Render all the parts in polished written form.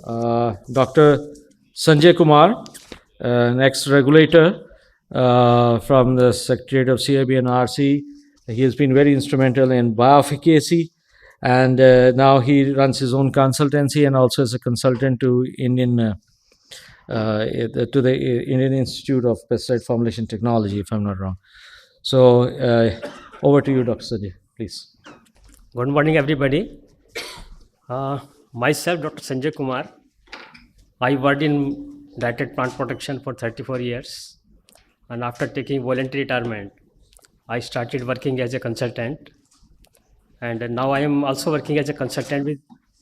Dr. Sanjay Kumar, an ex-regulator from the Secretariat of CIB and RC. He has been very instrumental in Bioefficacy, and now he runs his own consultancy and also is a consultant to the Indian Institute of Pesticide Formulation Technology, if I'm not wrong. So over to you, Dr. Sanjay, please. Good morning, everybody. Myself, Dr. Sanjay Kumar. I worked in directed plant protection for 34 years. And after taking voluntary retirement, I started working as a consultant. And now I am also working as a consultant with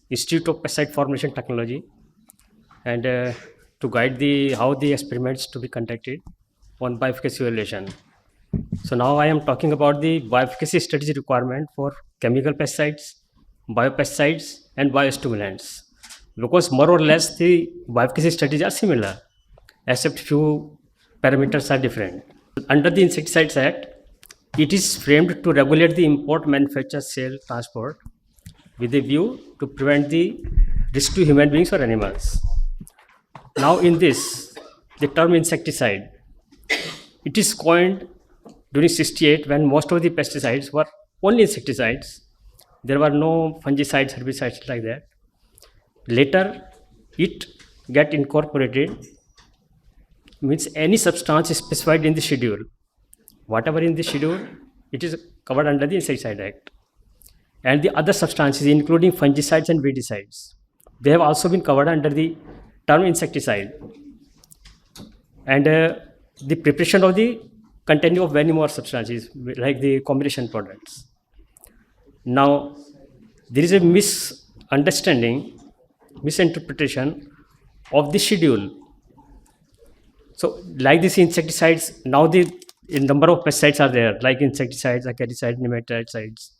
Institute of Pesticide Formulation Technology, and to guide how the experiments to be conducted on bioefficacy evaluation. So now I am talking about the bioefficacy strategy requirement for chemical pesticides, biopesticides, and biostimulants. Because more or less the bioefficacy strategies are similar, except few parameters are different. Under the Insecticides Act, it is framed to regulate the import, manufacture, sale, transport with a view to prevent the risk to human beings or animals. Now in this, the term insecticide, it is coined during 68 when most of the pesticides were only insecticides. There were no fungicides, herbicides like that. Later, it get incorporated, means any substance specified in the schedule. Whatever in the schedule, it is covered under the Insecticide Act. And the other substances, including fungicides and weedicides, they have also been covered under the term insecticide. And the preparation of the containing of many more substances, like the combination products. Now, there is a misinterpretation of the schedule. So, like these insecticides, now the number of pesticides are there, like insecticides, acaricides, nematicides.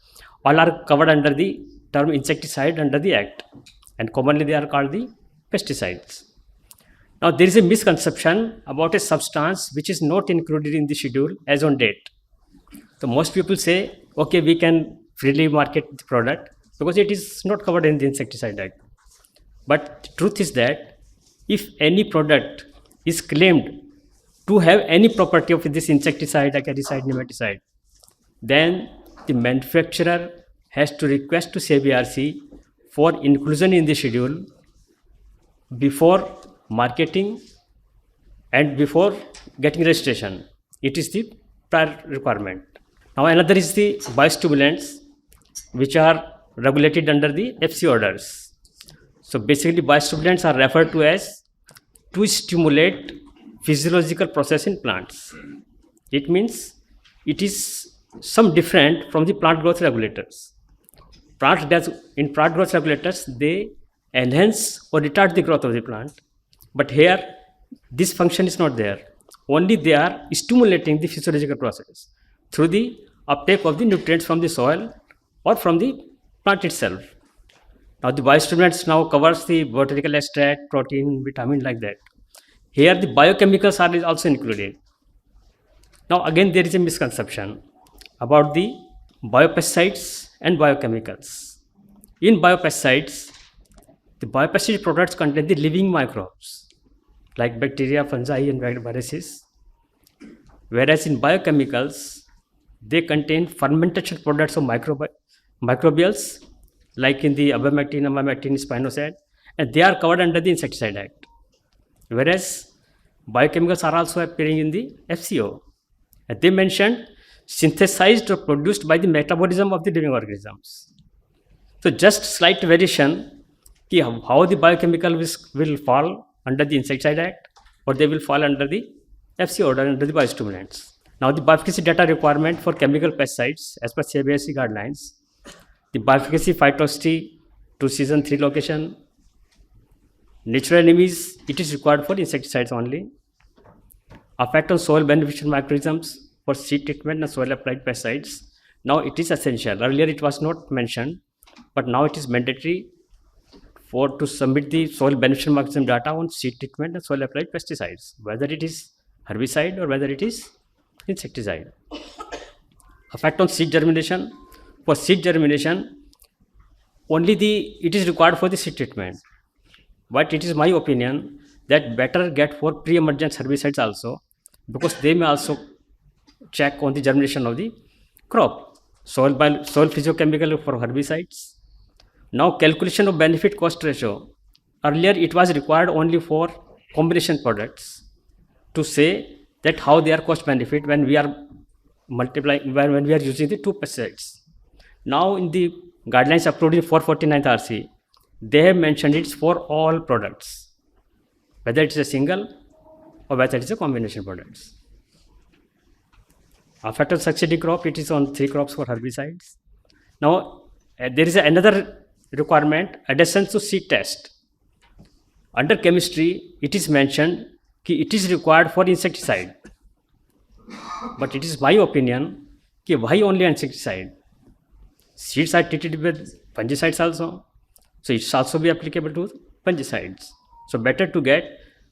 All are covered under the term insecticide under the Act, and commonly they are called the pesticides. Now, there is a misconception about a substance which is not included in the schedule as on date. So, most people say, okay, we can freely market the product because it is not covered in the Insecticide Act. But the truth is that if any product is claimed to have any property of this insecticide, acaricide, nematicide, then the manufacturer has to request to CBRC for inclusion in the schedule before marketing and before getting registration. It is the prior requirement. Now another is the biostimulants, which are regulated under the FC orders. So basically biostimulants are referred to as to stimulate physiological process in plants. It means it is some different from the plant growth regulators. In plant growth regulators, they enhance or retard the growth of the plant. But here, this function is not there. Only they are stimulating the physiological process through the uptake of the nutrients from the soil or from the plant itself. Now the biostimulants now covers the botanical extract, protein, vitamin, like that. Here the biochemicals are also included. Now again there is a misconception about the biopesticides and biochemicals. In biopesticides, the biopesticide products contain the living microbes like bacteria, fungi, and viruses. Whereas in biochemicals, they contain fermentation products of microbials, like in the abamectin, amamectin, spinosad, and they are covered under the Insecticide Act. Whereas biochemicals are also appearing in the FCO. And they mentioned synthesized or produced by the metabolism of the living organisms. So just slight variation, how the biochemical will fall under the Insecticide Act, or they will fall under the FC order under the biostimulants. Now the bioefficacy data requirement for chemical pesticides as per CBSC guidelines, the bioefficacy phytosity to season 3 location, natural enemies, it is required for insecticides only. Effect on soil beneficial microorganisms for seed treatment and soil applied pesticides. Now it is essential. Earlier it was not mentioned, but now it is mandatory to submit the soil beneficial microorganism data on seed treatment and soil applied pesticides, whether it is herbicide or whether it is insecticide. Effect on seed germination. For seed germination, only it is required for the seed treatment. But it is my opinion that better get for pre-emergent herbicides also, because they may also check on the germination of the crop. Soil physiochemical for herbicides. Now calculation of benefit cost ratio. Earlier it was required only for combination products to say that how they are cost benefit when we are multiplying, when we are using the two pesticides. Now in the guidelines approved in 449th RC, they have mentioned it's for all products, whether it's a single or whether it's a combination products. After succeeding crop, it is on 3 crops for herbicides. Now there is another requirement, addition to seed test. Under chemistry, it is mentioned that it is required for insecticide. But it is my opinion that why only insecticide? Seeds are treated with fungicides also. So it's also be applicable to fungicides. So better to get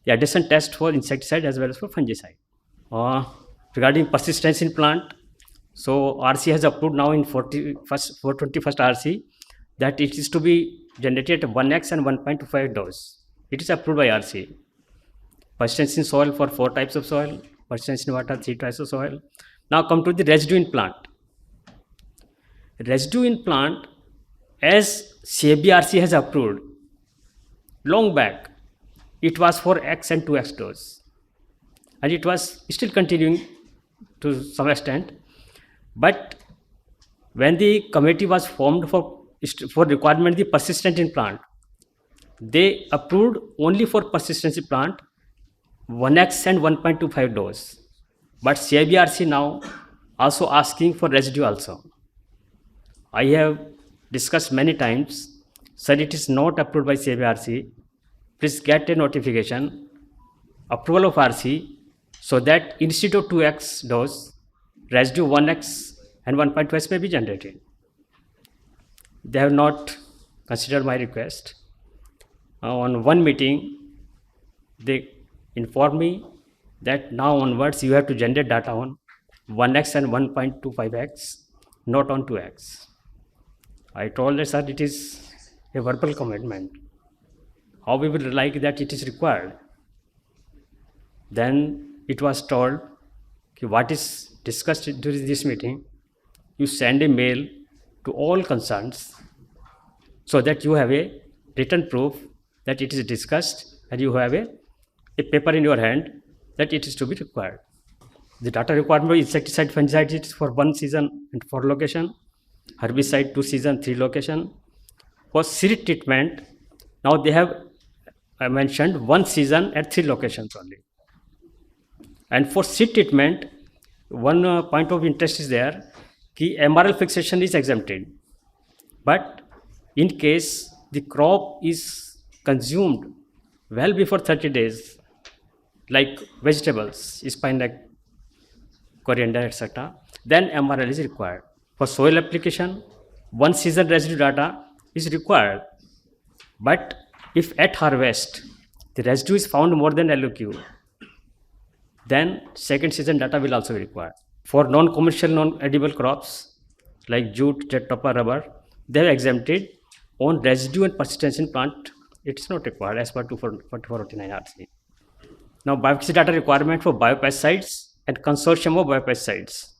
the addition test for insecticide as well as for fungicide. Regarding persistence in plant, so RC has approved now in 421st RC that it is to be generated at 1x and 1.25 dose. It is approved by RC. Persistence in soil for 4 types of soil, persistence in water 3 types of soil. Now come to the residue in plant. Residue in plant, as CABRC has approved long back, it was for X and 2X dose, and it was still continuing to some extent. But when the committee was formed for requirement the persistent in plant, they approved only for persistence in plant 1x and 1.25 dose. But CIBRC now also asking for residue also. I have discussed many times, sir, it is not approved by CIBRC. Please get a notification, approval of RC, so that instead of 2x dose, residue 1x and 1.2x may be generated. They have not considered my request. On one meeting, they informed me that now onwards you have to generate data on 1x and 1.25x, not on 2x. I told that, sir, it is a verbal commitment. How we will like that it is required? Then it was told, what is discussed during this meeting, you send a mail to all concerns so that you have a written proof that it is discussed and you have a paper in your hand that it is to be required. The data requirement of insecticide, fungicide is for 1 season and 4 location, herbicide 2 season, 3 location. For seed treatment, now they have mentioned 1 season at 3 locations only. And for seed treatment, one point of interest is there, कि MRL fixation is exempted. But in case the crop is consumed well before 30 days, like vegetables, spinach, coriander, etc., then MRL is required. For soil application, 1 season residue data is required. But if at harvest the residue is found more than LOQ, then second season data will also be required. For non-commercial, non-edible crops like jute, jet topper, rubber, they are exempted on residue and persistence in plant. It is not required as per 449 RC. Now, bioefficacy data requirement for biopesticides and consortium of biopesticides.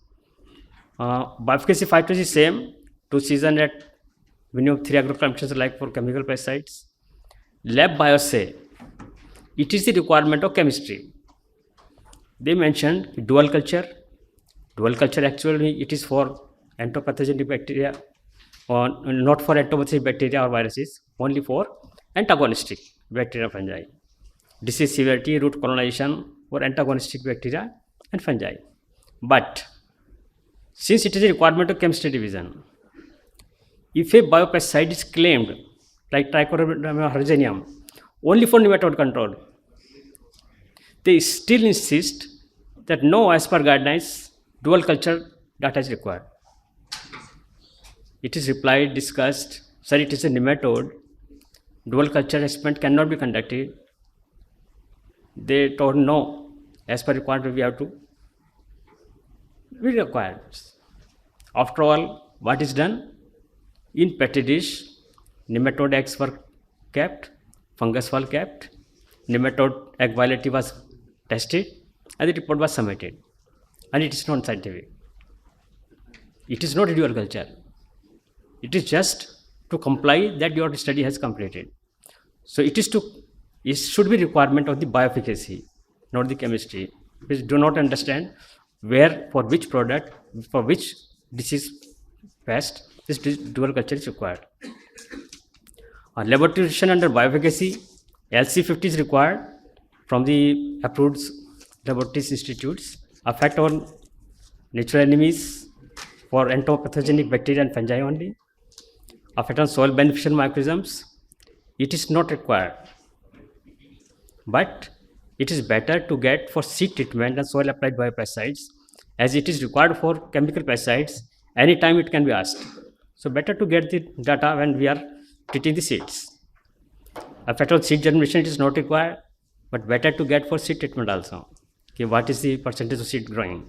Bioefficacy factors is same, 2 season at minimum 3 agrochemicals like for chemical pesticides. Lab BASAI, it is the requirement of chemistry. They mentioned dual culture. Dual culture actually it is for entopathogenic bacteria, or not for entopathogenic bacteria or viruses, only for antagonistic bacteria, fungi. Disease severity, root colonization for antagonistic bacteria and fungi. But since it is a requirement of chemistry division, if a biopesticide is claimed like trichorhodonium hargenium only for nematode control, they still insist that no, as per guidelines, dual culture data is required. It is replied, discussed, sir, it is a nematode, dual culture experiment cannot be conducted. They told no, as per requirement we have to be required. After all, what is done? In petri dish, nematode eggs were kept, fungus was kept, nematode egg viability was tested, and the report was submitted. And it is not scientific. It is not a dual culture. It is just to comply that your study has completed. So it should be requirement of the bioefficacy, not the chemistry. Which do not understand where, for which product, for which disease pest, this dual culture is required. Laboratory nutrition under bioefficacy, LC50 is required from the approved laboratories institutes. Effect on natural enemies for entomopathogenic bacteria and fungi only. Effect on soil beneficial microorganisms, it is not required. But it is better to get for seed treatment and soil applied biopesticides, as it is required for chemical pesticides. Anytime it can be asked. So better to get the data when we are treating the seeds. Effect on seed germination, it is not required, but better to get for seed treatment also. Okay, what is the percentage of seed growing?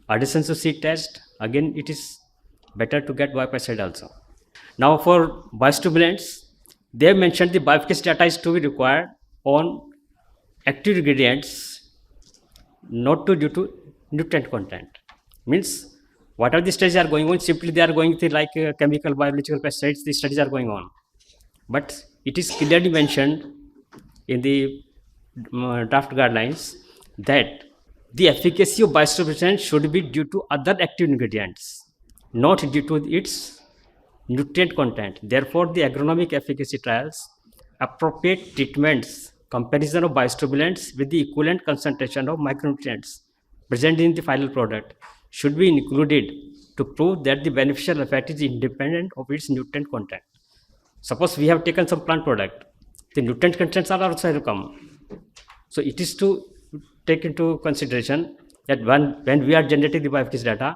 Additions of seed test, again it is better to get biopesticide also. Now for biostimulants, they have mentioned the bioefficacy data is to be required on active ingredients, not due to nutrient content. Means whatever the studies are going on, simply they are going to like chemical, biological pesticides, the studies are going on. But it is clearly mentioned in the draft guidelines that the efficacy of biostimulants should be due to other active ingredients, not due to its nutrient content. Therefore, the agronomic efficacy trials, appropriate treatments, comparison of biostimulants with the equivalent concentration of micronutrients present in the final product should be included to prove that the beneficial effect is independent of its nutrient content. Suppose we have taken some plant product, the nutrient contents are also have come. So it is to take into consideration that when we are generating the bioefficacy data,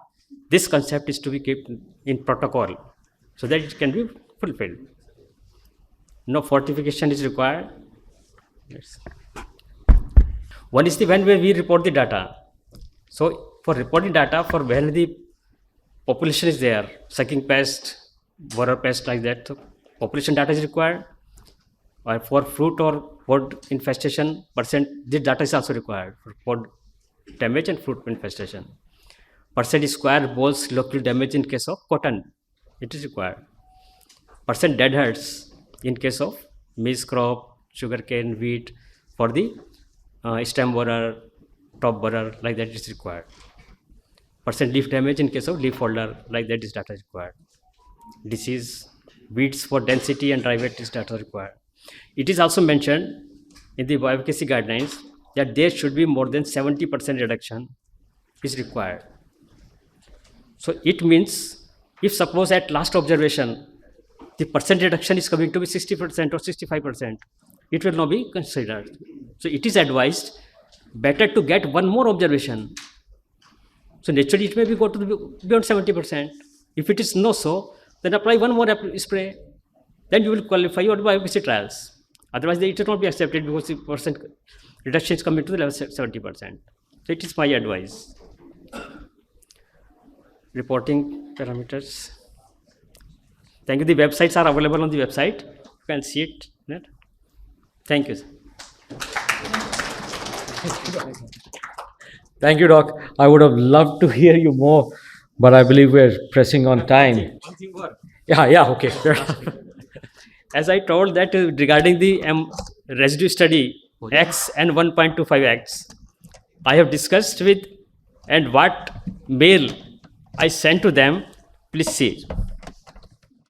this concept is to be kept in protocol so that it can be fulfilled. No fortification is required. Yes. One is the when we report the data. So for reporting data, for when the population is there, sucking pest, borer pest like that, so population data is required. Or for fruit or pod infestation percent, this data is also required for pod damage and fruit infestation. Percent square balls local damage in case of cotton, it is required. Percent dead heads in case of maize crop, sugarcane, wheat, for the stem borer, top borer, like that is required. Percent leaf damage in case of leaf folder, like that is data required. Disease, weeds for density and dry wet is data required. It is also mentioned in the bioefficacy guidelines that there should be more than 70% reduction is required. So it means if suppose at last observation the percent reduction is coming to be 60% or 65%, it will not be considered. So it is advised better to get one more observation. So naturally it may be go to the beyond 70%. If it is no so, then apply one more spray. Then you will qualify your bioefficacy trials. Otherwise, it will not be accepted because the percent reduction is coming to the level 70%. So it is my advice. Reporting parameters. Thank you. The websites are available on the website. You can see it. Right? Thank you. Thank you, Doc. I would have loved to hear you more, but I believe we're pressing on time. One thing more. Yeah, okay. As I told that regarding the residue study X and 1.25X, I have discussed with and what mail I sent to them, please see.